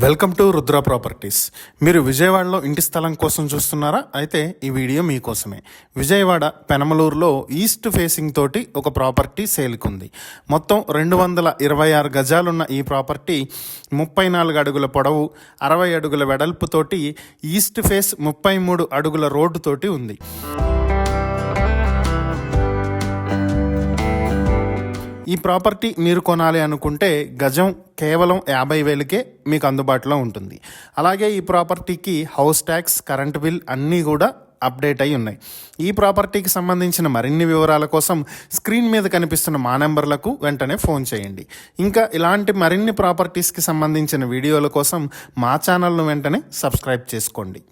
Welcome to Rudra properties. మీరు విజయవాడలో ఇంటి స్థలం కోసం చూస్తున్నారా? అయితే ఈ వీడియో మీకోసమే. విజయవాడ పెనమలూరులో ఈస్ట్ ఫేసింగ్ తోటి ఒక ప్రాపర్టీ సేల్కుంది. మొత్తం 226 గజాలున్న ఈ ప్రాపర్టీ 34 అడుగుల పొడవు, 60 అడుగుల వెడల్పుతోటి ఈస్ట్ ఫేస్ 33 అడుగుల రోడ్డుతోటి ఉంది. ఈ ప్రాపర్టీ మీరు కొనాలి అనుకుంటే గజం కేవలం 50,000కే మీకు అందుబాటులో ఉంటుంది. అలాగే ఈ ప్రాపర్టీకి హౌస్ ట్యాక్స్, కరెంట్ బిల్ అన్నీ కూడా అప్డేట్ అయి ఉన్నాయి. ఈ ప్రాపర్టీకి సంబంధించిన మరిన్ని వివరాల కోసం స్క్రీన్ మీద కనిపిస్తున్న మా నెంబర్లకు వెంటనే ఫోన్ చేయండి. ఇంకా ఇలాంటి మరిన్ని ప్రాపర్టీస్కి సంబంధించిన వీడియోల కోసం మా ఛానల్ను వెంటనే సబ్స్క్రైబ్ చేసుకోండి.